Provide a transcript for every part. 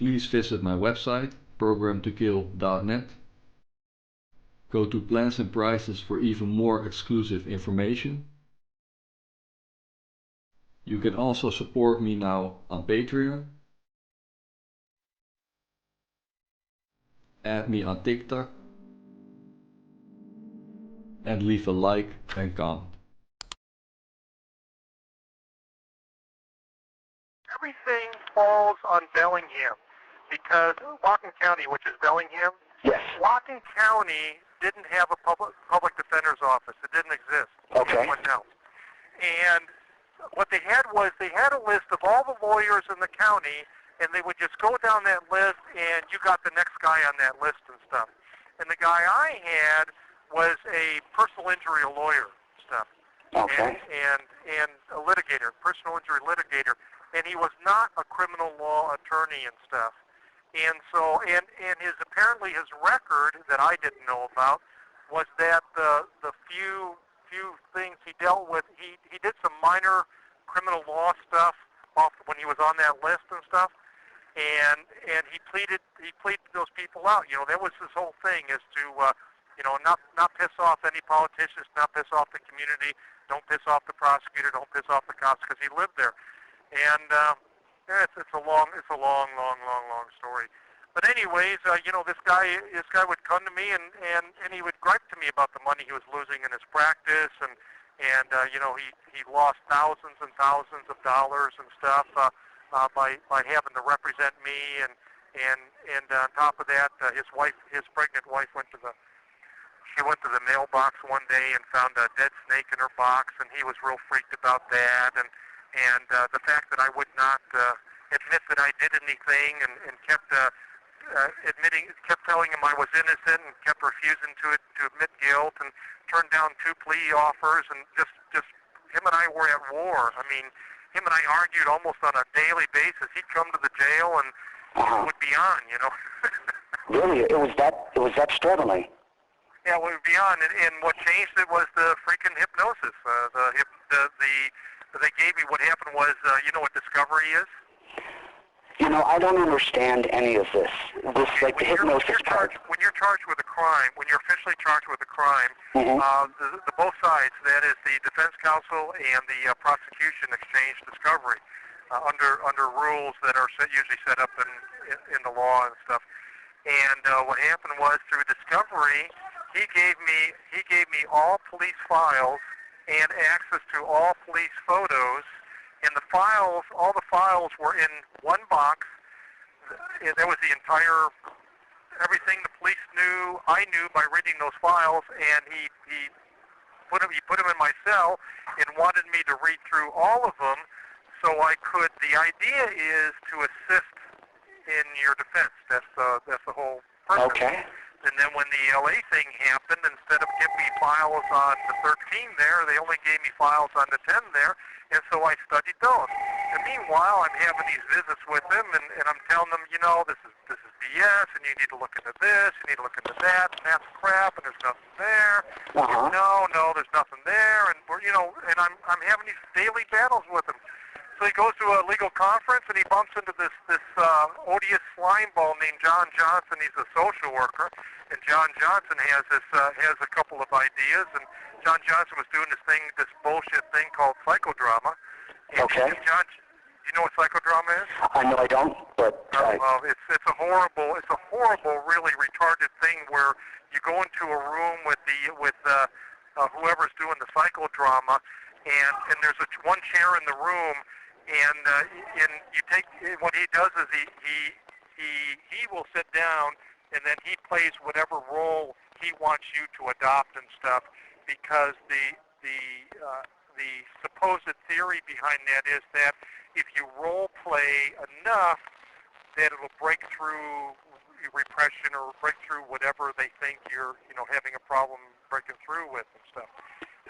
please visit my website, programtokill.net. Go to plans and prices for even more exclusive information. You can also support me now on Patreon. Add me on TikTok. And leave a like and comment. Everything falls on Bellingham because Whatcom County, which is Bellingham, Yes. Whatcom County didn't have a public defender's office. It didn't exist. Okay. It went out. And what they had was they had a list of all the lawyers in the county, and they would just go down that list, and you got the next guy on that list and stuff. And the guy I had was a personal injury lawyer and stuff. Okay. And a litigator, personal injury litigator. And he was not a criminal law attorney and stuff. And so, and apparently his record that I didn't know about was that the few things he dealt with, he did some minor criminal law stuff off when he was on that list and stuff. And he pleaded those people out. You know, that was his whole thing, is to not piss off any politicians, not piss off the community, don't piss off the prosecutor, don't piss off the cops, because he lived there. And it's a long story. But anyways, this guy would come to me and he would gripe to me about the money he was losing in his practice, and he lost thousands and thousands of dollars and stuff by having to represent me, and on top of that, his pregnant wife went to the mailbox one day and found a dead snake in her box, and he was real freaked about that, and the fact that I would not admit that I did anything, and kept telling him I was innocent, and kept refusing to admit guilt, and turned down 2 plea offers, and just him and I were at war. I mean, him and I argued almost on a daily basis. He'd come to the jail and would be on, Really, it was that struggling. Yeah, we would be on, and what changed it was the freaking hypnosis. They gave me. What happened was, what discovery is? I don't understand any of this. The hypnosis part. When you're charged with a crime, when you're officially charged with a crime, the both sides, that is the defense counsel and the prosecution, exchange discovery under rules that are usually set up in the law and stuff. And what happened was, through discovery, he gave me all police files and access to all police photos. And all the files were in one box. That was the entire, everything the police knew, I knew by reading those files, and he put them in my cell and wanted me to read through all of them so I could. The idea is to assist in your defense. That's the whole purpose. Okay. And then when the LA thing happened, instead of giving me files on the 13 there, they only gave me files on the 10 there, and so I studied those. And meanwhile, I'm having these visits with them, and I'm telling them, this is BS, and you need to look into this, you need to look into that, and that's crap, and there's nothing there. No, there's nothing there, and and I'm having these daily battles with them. So he goes to a legal conference, and he bumps into this odious slime ball named John Johnson. He's a social worker, and John Johnson has a couple of ideas. And John Johnson was doing this bullshit thing called psychodrama. And Okay. John, do you know what psychodrama is? I know I don't, but Well, it's a horrible, really retarded thing where you go into a room with whoever's doing the psychodrama, and there's one chair in the room. And you take, what he does is he will sit down, and then he plays whatever role he wants you to adopt and stuff, because the supposed theory behind that is that if you role play enough, that it'll break through repression or break through whatever they think you're having a problem breaking through with and stuff.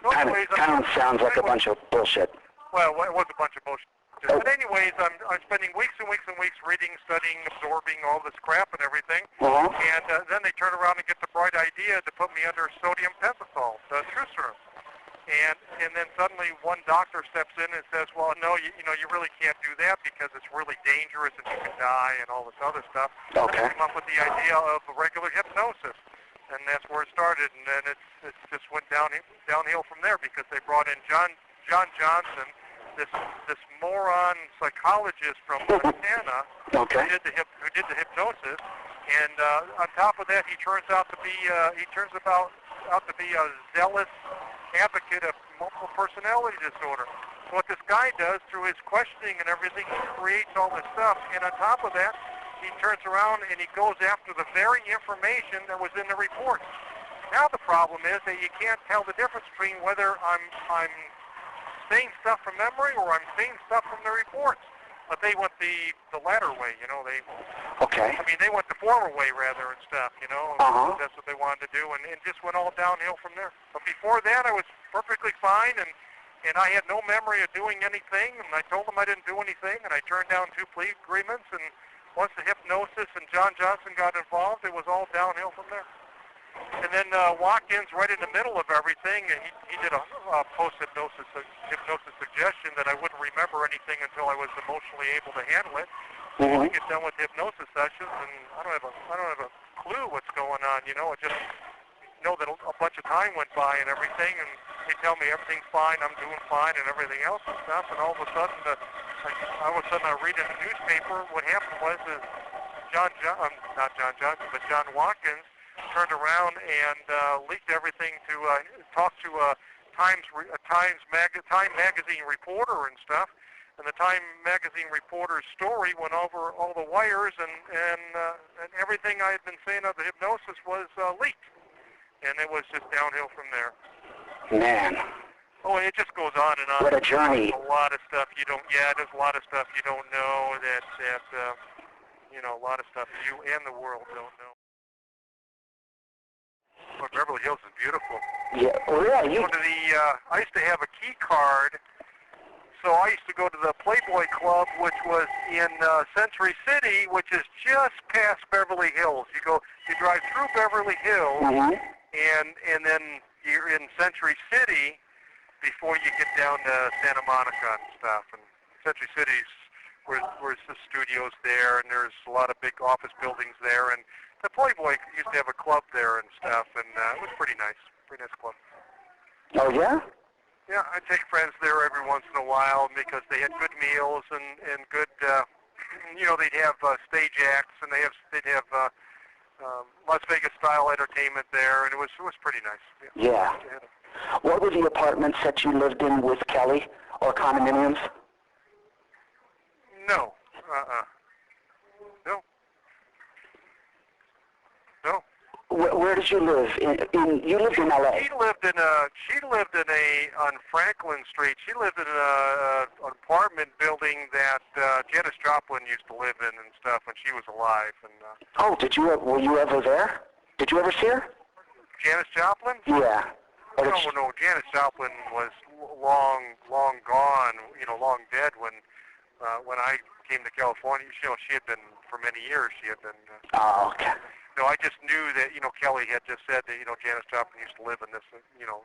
So anyways, kind of sounds like a bunch of bullshit. Well, it was a bunch of bullshit. But anyways, I'm spending weeks and weeks and weeks reading, studying, absorbing all this crap and everything. And then they turn around and get the bright idea to put me under sodium pentothal, the truth serum. And then suddenly one doctor steps in and says, well, no, you really can't do that because it's really dangerous and you can die and all this other stuff. Okay. And they came up with the idea of regular hypnosis, and that's where it started. And then it just went downhill from there because they brought in John Johnson, this moron psychologist from Montana, Okay. who did the hypnosis. And on top of that, he turns out to be a zealous advocate of multiple personality disorder. So what this guy does through his questioning and everything, he creates all this stuff, and on top of that, he turns around and he goes after the very information that was in the report. Now the problem is that you can't tell the difference between whether I'm saying stuff from memory or I'm saying stuff from the reports. But they went the latter way, Okay. They went the former way rather and stuff, Uh-huh. That's what they wanted to do, and it just went all downhill from there. But before that, I was perfectly fine, and I had no memory of doing anything, and I told them I didn't do anything, and I turned down 2 plea agreements, and once the hypnosis and John Johnson got involved, it was all downhill from there. And then Watkins, right in the middle of everything, he did a post-hypnosis suggestion that I wouldn't remember anything until I was emotionally able to handle it. Mm-hmm. I get done with the hypnosis sessions, and I don't have a clue what's going on. It just know that a bunch of time went by and everything, and they tell me everything's fine, I'm doing fine, and everything else and stuff. And all of a sudden, I read in the newspaper. What happened was not John Johnson, but John Watkins turned around and leaked everything to talk to Time magazine reporter and stuff. And the Time magazine reporter's story went over all the wires, and everything I had been saying of the hypnosis was leaked. And it was just downhill from there. Man. Oh, it just goes on and on. What a journey. There's a lot of stuff you don't. Yeah, there's a lot of stuff you don't know that a lot of stuff you and the world don't know. But Beverly Hills is beautiful. Yeah. Oh, yeah. I used to have a key card. So I used to go to the Playboy Club, which was in Century City, which is just past Beverly Hills. You drive through Beverly Hills, Mm-hmm. and then you're in Century City before you get down to Santa Monica and stuff. And Century City's where's the studios there, and there's a lot of big office buildings there. And the Playboy used to have a club there and stuff, and it was pretty nice club. Oh, yeah? Yeah, I take friends there every once in a while because they had good meals and good, they'd have stage acts, and they'd have Las Vegas style entertainment there, and it was pretty nice. Yeah. What were the apartments that you lived in with Kelly, or condominiums? No. No. Where did you live? You lived in L.A. She lived in on Franklin Street. She lived in an apartment building that Janis Joplin used to live in and stuff when she was alive. And Oh, were you ever there? Did you ever see her? Janis Joplin? Yeah. No. Janis Joplin was long gone. Long dead when I came to California. She had been for many years. She had been. Oh, okay. No, I just knew that, Kelly had just said that, Janis Joplin used to live in this, No,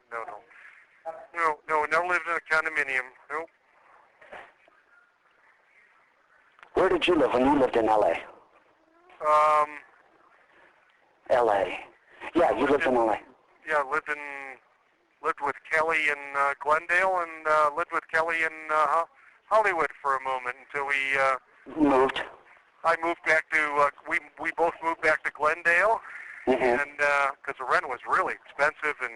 never lived in a condominium. Nope. Where did you live when you lived in L.A.? L.A. Yeah, you lived in L.A. Yeah, lived with Kelly in Glendale, and lived with Kelly in Hollywood for a moment until we moved. I moved back to, we both moved back to Glendale, Mm-hmm. and because the rent was really expensive and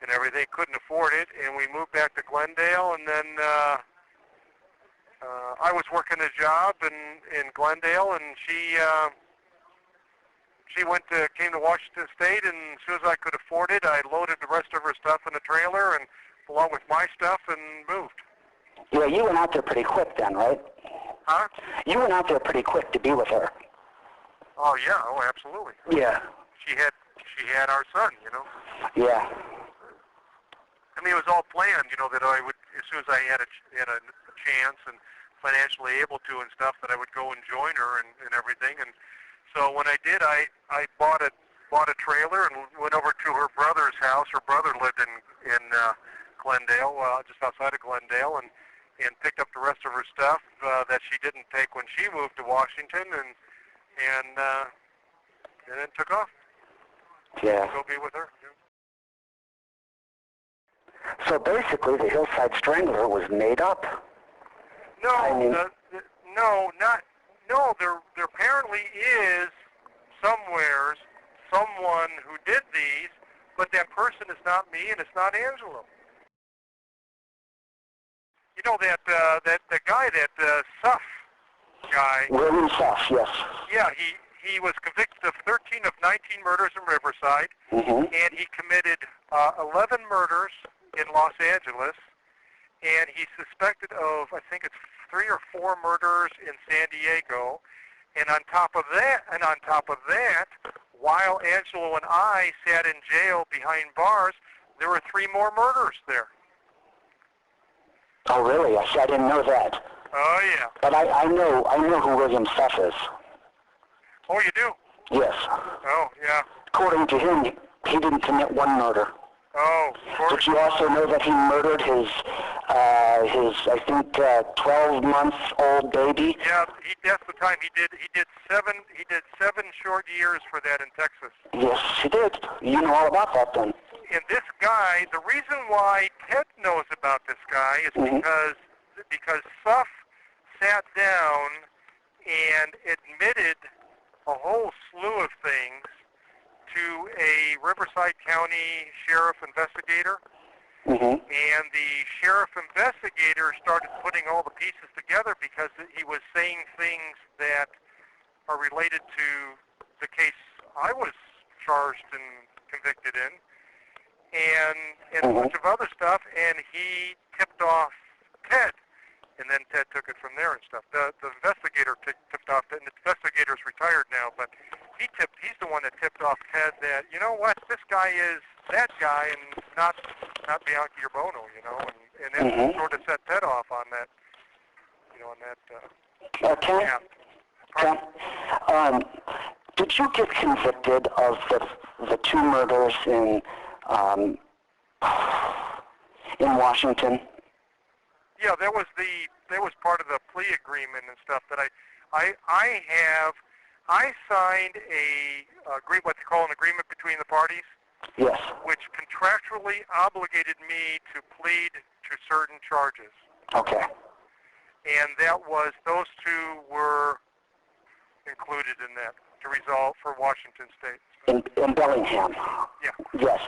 everything, couldn't afford it, and we moved back to Glendale, and then I was working a job in Glendale, and she came to Washington State, and as soon as I could afford it, I loaded the rest of her stuff in a trailer, and along with my stuff, and moved. Yeah, you went out there pretty quick then, right? Huh? You went out there pretty quick to be with her. Oh yeah, absolutely. Yeah. She had our son, Yeah. I mean, it was all planned, that I would, as soon as I had a chance and financially able to and stuff, that I would go and join her and everything. And so when I did, I bought bought a trailer and went over to her brother's house. Her brother lived in Glendale, just outside of Glendale, and picked up the rest of her stuff that she didn't take when she moved to Washington, and then took off. Yeah. Go be with her. So basically, the Hillside Strangler was made up. No, I mean, no. There apparently is somewheres someone who did these, but that person is not me, and it's not Angelo. You know that guy, that Suff guy. William Suff, yes. Yeah, he was convicted of 13 of 19 murders in Riverside, and he committed 11 murders in Los Angeles, and he's suspected of, I think it's 3 or 4 murders in San Diego, and on top of that, while Angelo and I sat in jail behind bars, there were 3 more murders there. Oh, really? I didn't know that. Oh, yeah. But I know who William Suff is. Oh, you do? Yes. Oh, yeah. According to him, he didn't commit 1 murder. Oh, of course. Did you also know that he murdered his I think 12-month-old baby? Yeah, that's the time he did 7 short years for that in Texas. Yes, he did. You know all about that then. And this guy, the reason why Ted knows about this guy is because Suff sat down and admitted a whole slew of things to a Riverside County sheriff investigator, and the sheriff investigator started putting all the pieces together because he was saying things that are related to the case I was charged and convicted in, and a bunch of other stuff, and he tipped off Ted, and then Ted took it from there and stuff. The investigator tipped off, and the investigator's retired now, but he's the one that tipped off Ted that, you know what, this guy is that guy and not Bianchi or Buono, you know, and then sort of set Ted off on that, you know, on that path. Did you get convicted of the 2 murders in Washington? Yeah, that was part of the plea agreement and stuff that I signed what they call an agreement between the parties. Yes. Which contractually obligated me to plead to certain charges. Okay. And those 2 were included in that to resolve for Washington State. In Bellingham. Yeah. Yes.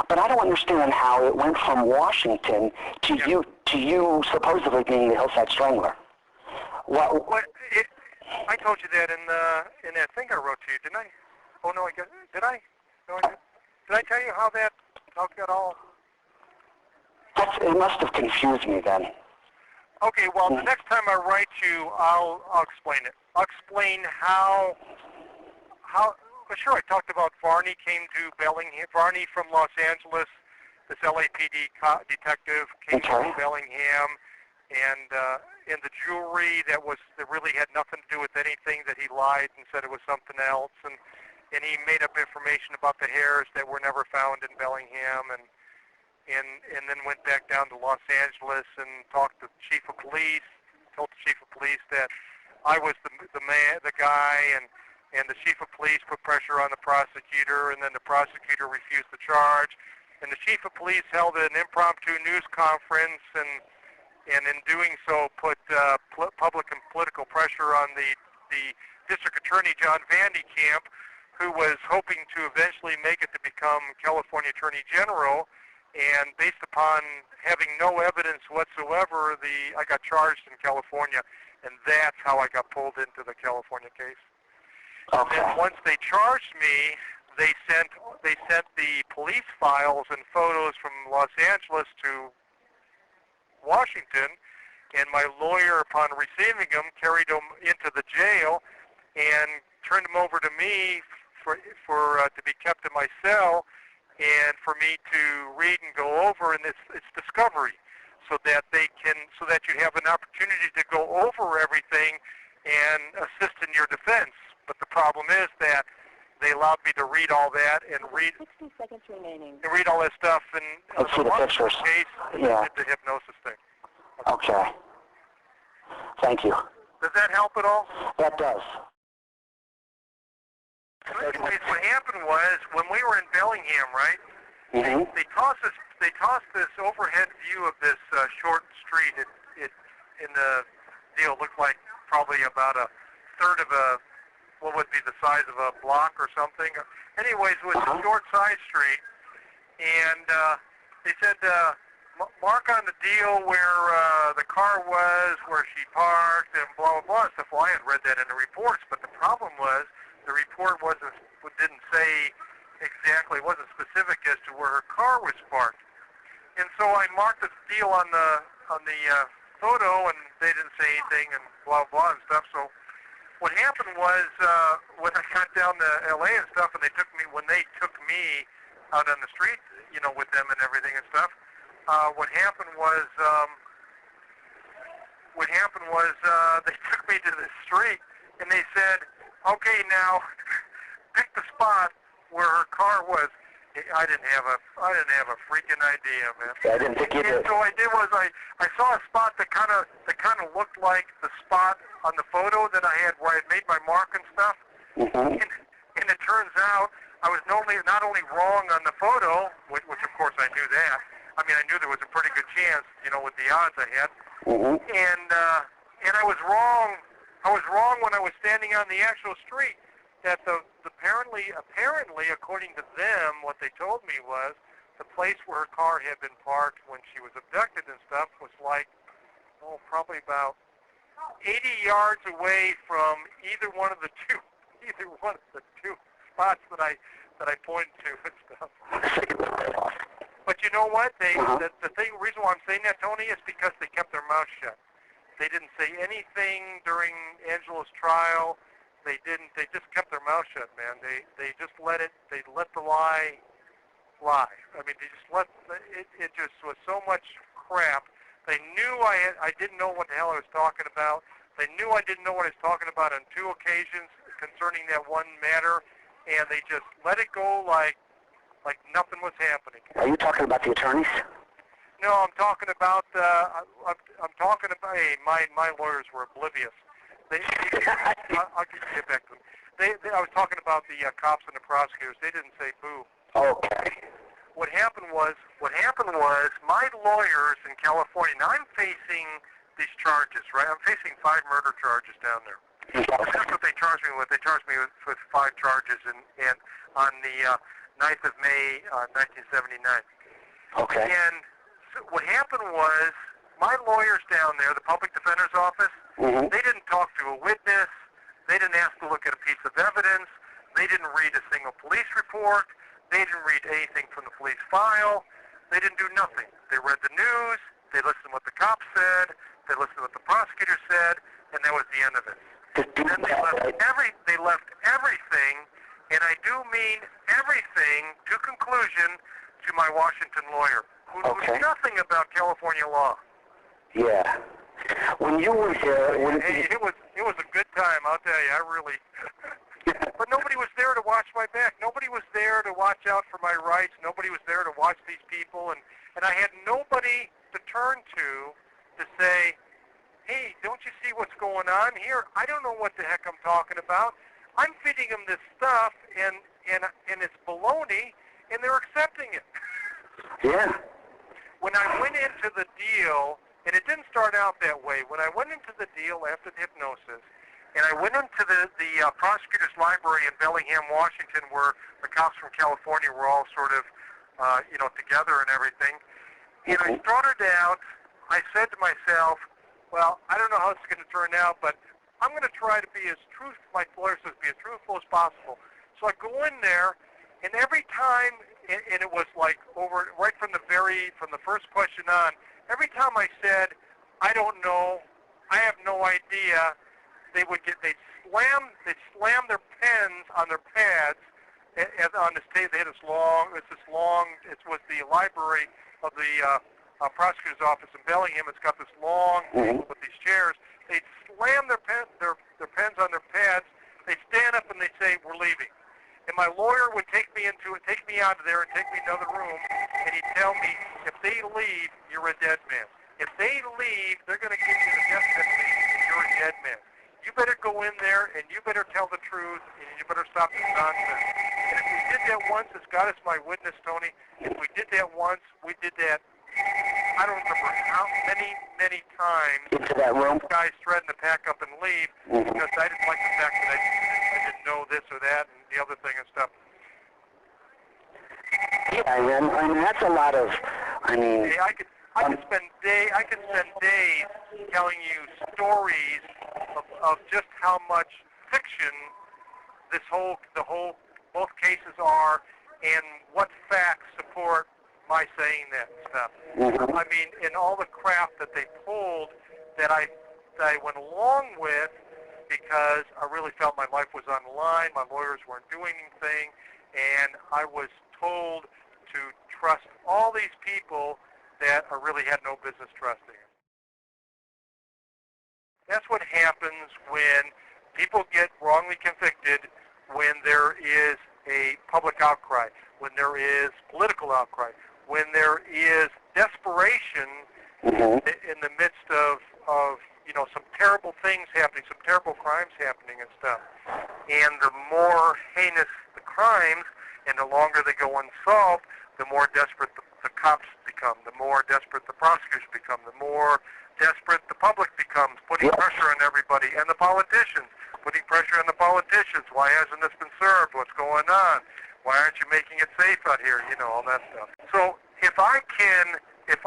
But I don't understand how it went from Washington to you supposedly being the Hillside Strangler. I told you that in that thing I wrote to you, didn't I? Oh no, did I? No, I didn't. Did I tell you how it got all? It must have confused me then. Okay, well, the next time I write you, I'll explain it. I'll explain how. Sure, I talked about Varney came to Bellingham. Varney from Los Angeles, this LAPD detective came to Bellingham, and the jewelry that really had nothing to do with anything, that he lied and said it was something else, and he made up information about the hairs that were never found in Bellingham, and then went back down to Los Angeles and talked to the chief of police, told the chief of police that I was the guy, and the chief of police put pressure on the prosecutor, and then the prosecutor refused the charge, and the chief of police held an impromptu news conference, and in doing so put public and political pressure on the district attorney, John Van de Kamp, who was hoping to eventually make it to become California Attorney General, and based upon having no evidence whatsoever, I got charged in California, and that's how I got pulled into the California case. Okay. And then once they charged me, they sent the police files and photos from Los Angeles to Washington, and my lawyer, upon receiving them, carried them into the jail and turned them over to me for to be kept in my cell, and for me to read and go over, and it's discovery, so that you have an opportunity to go over everything and assist in your defense. But the problem is that they allowed me to read all that and read 60 seconds remaining. and read all that stuff. And Let's see the pictures. Case, Yeah. did the hypnosis thing. Okay. Thank you. Does that help at all? That does. So anyways, what happened was when we were in Bellingham, right? Mm-hmm. They tossed this overhead view of this short street. It in the deal looked like probably about a third of what would be the size of a block or something. Anyways, it was a short side street, and they said mark on the deal where the car was, where she parked, and blah blah blah stuff. Well, I had read that in the reports, but the problem was the report didn't say exactly, wasn't specific as to where her car was parked. And so I marked the deal on the photo, and they didn't say anything, and blah blah and stuff. So what happened was when I got down to LA and stuff, and when they took me out on the street, with them and everything and stuff. What happened was they took me to the street, and they said, "Okay, now pick the spot where her car was." I didn't have a freaking idea, man. I didn't think you did. And so what I did was I saw a spot that kind of looked like the spot on the photo that I had where I had made my mark and stuff. Mm-hmm. And it turns out I was not only wrong on the photo, which of course I knew that. I mean, I knew there was a pretty good chance, with the odds I had. Mm-hmm. And I was wrong. I was wrong when I was standing on the actual street. That apparently, according to them, what they told me was the place where her car had been parked when she was abducted and stuff was like, probably about 80 yards away from either one of the two spots that I pointed to and stuff. But you know what? The reason why I'm saying that, Tony, is because they kept their mouth shut. They didn't say anything during Angelo's trial. They didn't. They just kept their mouth shut, man. They just let it. They let the lie lie. I mean, they just let it. It just was so much crap. They knew I didn't know what the hell I was talking about. They knew I didn't know what I was talking about on 2 occasions concerning that one matter, and they just let it go like nothing was happening. Are you talking about the attorneys? No, I'm talking about. I'm talking about. Hey, my lawyers were oblivious. I'll get back to them. I was talking about the cops and the prosecutors. They didn't say boo. Okay. What happened was my lawyers in California. Now I'm facing these charges, right? I'm facing 5 murder charges down there. That's what they charged me with. They charged me with 5 charges, and on the 9th of May, 1979. Okay. And so what happened was my lawyers down there, the public defender's office. Mm-hmm. They didn't talk to a witness. They didn't ask to look at a piece of evidence. They didn't read a single police report. They didn't read anything from the police file. They didn't do nothing. They read the news. They listened to what the cops said. They listened to what the prosecutor said, and that was the end of it. And then they left everything, and I do mean everything, to conclusion to my Washington lawyer, who knew nothing about California law. Yeah. When you were here, it was a good time, I'll tell you. I really. But nobody was there to watch my back. Nobody was there to watch out for my rights. Nobody was there to watch these people, and I had nobody to turn to say, "Hey, don't you see what's going on here? I don't know what the heck I'm talking about. I'm feeding them this stuff, and it's baloney, and they're accepting it." Yeah. When I went into the deal. And it didn't start out that way. When I went into the deal after the hypnosis, and I went into the prosecutor's library in Bellingham, Washington, where the cops from California were all sort of, together and everything. And I started out, I said to myself, well, I don't know how it's going to turn out, but I'm going to try to be as truthful, my lawyer says, be as truthful as possible. So I go in there, and every time, and it was like right from the first question on, every time I said, I don't know, I have no idea, they'd slam their pens on their pads on this table. They had this long, it was the library of the prosecutor's office in Bellingham. It's got this long table with these chairs. They'd slam their pens on their pads. They'd stand up and they'd say, we're leaving. And my lawyer would take me out of there and take me to another room, and he'd tell me, if they leave, you're a dead man. If they leave, they're going to give you the death penalty, and you're a dead man. You better go in there, and you better tell the truth, and you better stop this nonsense. And if we did that once, as God is my witness, Tony, if we did that once, we did that, I don't remember how many times. Into that room? Guys threatened to pack up and leave because I didn't like the fact that I didn't know this or that and the other thing and stuff. Yeah, and that's a lot of, I mean... Hey, I could spend days telling you stories of just how much fiction both cases are, and what facts support my saying that stuff. I mean, and all the crap that they pulled that I went along with because I really felt my life was on the line, my lawyers weren't doing anything, and I was told to trust all these people that I really had no business trusting. That's what happens when people get wrongly convicted, when there is a public outcry, when there is political outcry, when there is desperation in the midst of some terrible things happening, some terrible crimes happening and stuff. And the more heinous the crimes and the longer they go unsolved, the more desperate the cops become, the more desperate the prosecutors become, the more desperate the public becomes, putting pressure on everybody, and the politicians, putting pressure on the politicians. Why hasn't this been served? What's going on? Why aren't you making it safe out here? You know, all that stuff. So if I can in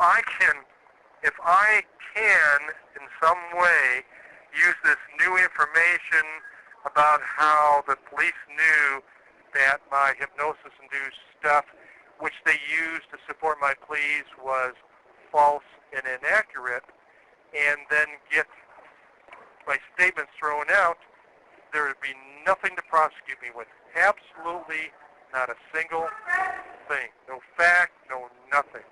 some way use this new information about how the police knew that my hypnosis-induced stuff, which they used to support my pleas, was false and inaccurate, and then get my statements thrown out, there would be nothing to prosecute me with. Absolutely not a single thing. No fact, no nothing.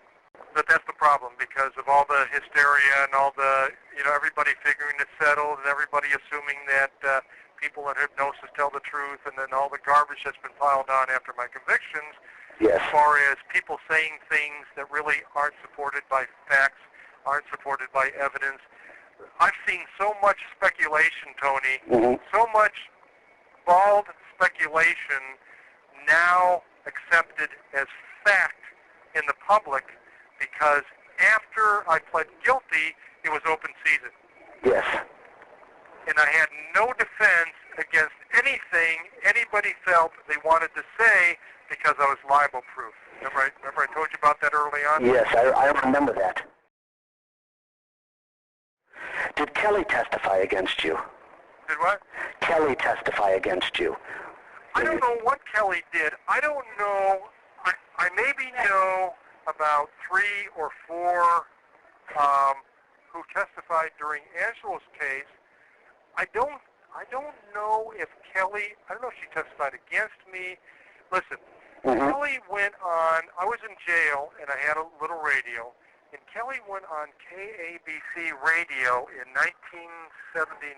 But that's the problem, because of all the hysteria and all the, everybody figuring it's settled and everybody assuming that people in hypnosis tell the truth, and then all the garbage that's been piled on after my convictions, as far as people saying things that really aren't supported by facts, aren't supported by evidence. I've seen so much speculation, Tony, so much bald speculation now accepted as fact in the public, because after I pled guilty, it was open season. Yes. And I had no defense against anything anybody felt they wanted to say because I was libel-proof. Remember I told you about that early on? Yes, I remember that. Did Kelly testify against you? Did what? Kelly testify against you. I don't know what Kelly did. I don't know. I maybe know about 3 or 4 who testified during Angelo's case. I don't know if Kelly, I don't know if she testified against me. Listen, Kelly went on, I was in jail and I had a little radio, and Kelly went on KABC radio in 1979,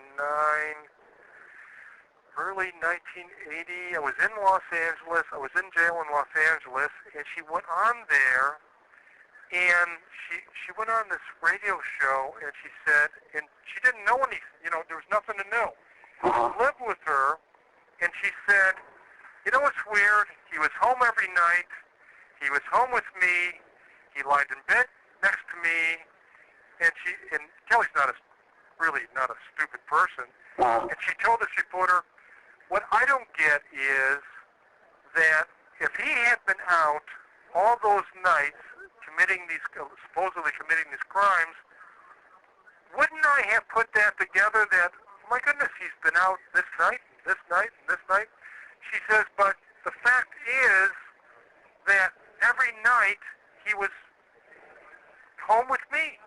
early 1980. I was in Los Angeles. I was in jail in Los Angeles, and she went on there, and she went on this radio show, and she said, and she didn't know any, there was nothing to know. I lived with her, and she said, what's weird? He was home every night. He was home with me. He lied in bed next to me, and Kelly's really not a stupid person. And she told this reporter, what I don't get is that if he had been out all those nights supposedly committing these crimes, wouldn't I have put that together that, oh my goodness, he's been out this night, and this night, and this night? She says, but the fact is that every night he was home with me.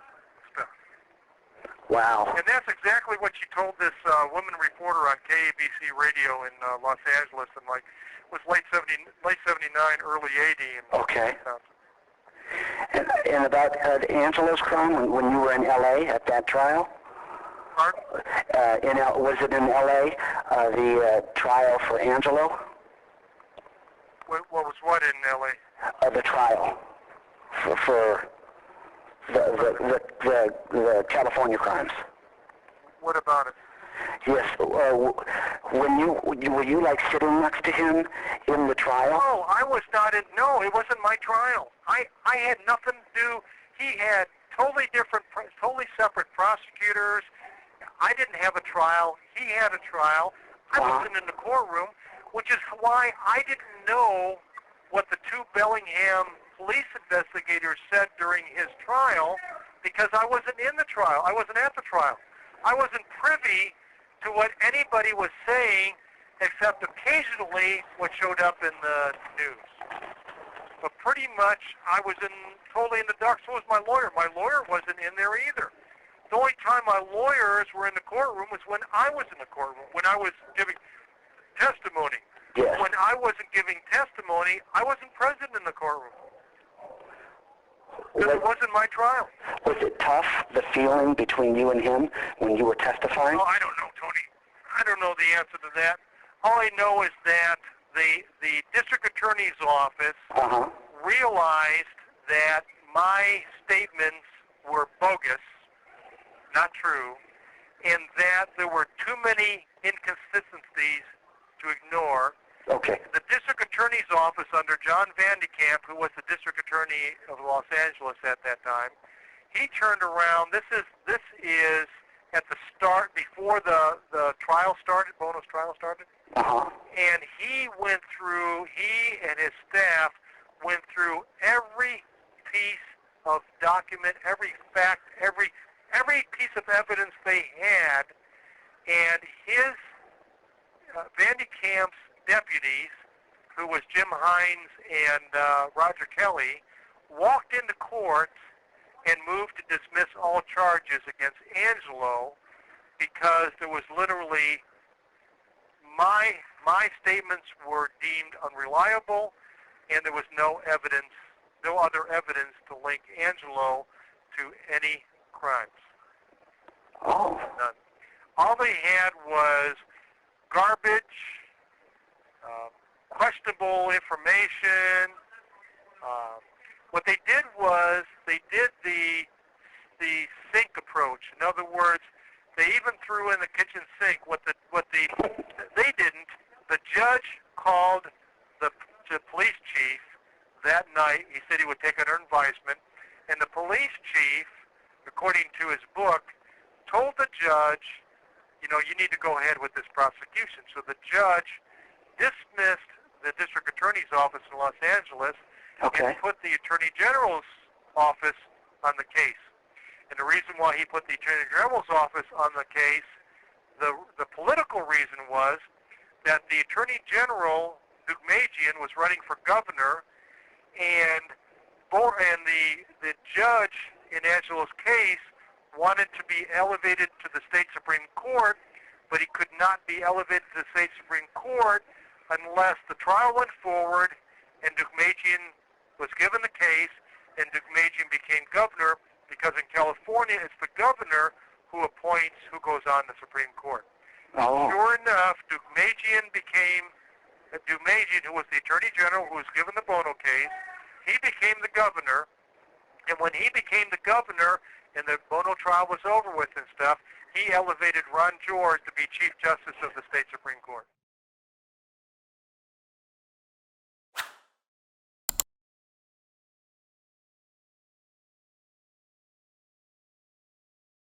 Stuff. Wow. And that's exactly what she told this woman reporter on KABC radio in Los Angeles in it was late 79, early 80. Okay. And about Angelo's crime when you were in L.A. at that trial? Pardon? Was it in L.A., the trial for Angelo? What was what in L.A.? The trial for the California crimes. What about it? Yes. Were you like sitting next to him in the trial? No, I was not in. No, it wasn't my trial. I had nothing to do. He had totally different, totally separate prosecutors. I didn't have a trial. He had a trial. I wasn't in the courtroom, which is why I didn't know what the two Bellingham police investigators said during his trial, because I wasn't in the trial. I wasn't at the trial. I wasn't privy to what anybody was saying, except occasionally what showed up in the news. But pretty much I was totally in the dark. So was my lawyer. My lawyer wasn't in there either. The only time my lawyers were in the courtroom was when I was in the courtroom, when I was giving testimony. Yes. When I wasn't giving testimony, I wasn't present in the courtroom. Because it wasn't my trial. Was it tough, the feeling between you and him when you were testifying? Oh, I don't know, Tony. I don't know the answer to that. All I know is that the district attorney's office realized that my statements were bogus, not true, and that there were too many inconsistencies to ignore. Okay. The district attorney's office under John Van de Kamp, who was the district attorney of Los Angeles at that time, he turned around. This is at the start, before the trial started, Buono's trial started. And he and his staff went through every piece of document, every fact, every piece of evidence they had, and his Van de Kamp's deputies, who was Jim Hines and Roger Kelly, walked into court and moved to dismiss all charges against Angelo, because there was literally my statements were deemed unreliable, and there was no other evidence to link Angelo to any crimes. Oh. None. All they had was garbage, questionable information. What they did was they did the sink approach. In other words, they even threw in the kitchen sink. They didn't. The judge called the police chief that night. He said he would take under advisement, and the police chief, according to his book, told the judge, you need to go ahead with this prosecution. So the judge dismissed the district attorney's office in Los Angeles and put the attorney general's office on the case. And the reason why he put the attorney general's office on the case, the political reason was that the attorney general, Dugmagian, was running for governor, and the judge in Angelo's case wanted to be elevated to the state Supreme Court, but he could not be elevated to the state Supreme Court unless the trial went forward and Dugmagian was given the case and Dugmagian became governor, because in California it's the governor who appoints who goes on the Supreme Court. Sure enough, Dugmagian, who was the attorney general who was given the Buono case, he became the governor, and when he became the governor and the Buono trial was over with and stuff, he elevated Ron George to be Chief Justice of the State Supreme Court.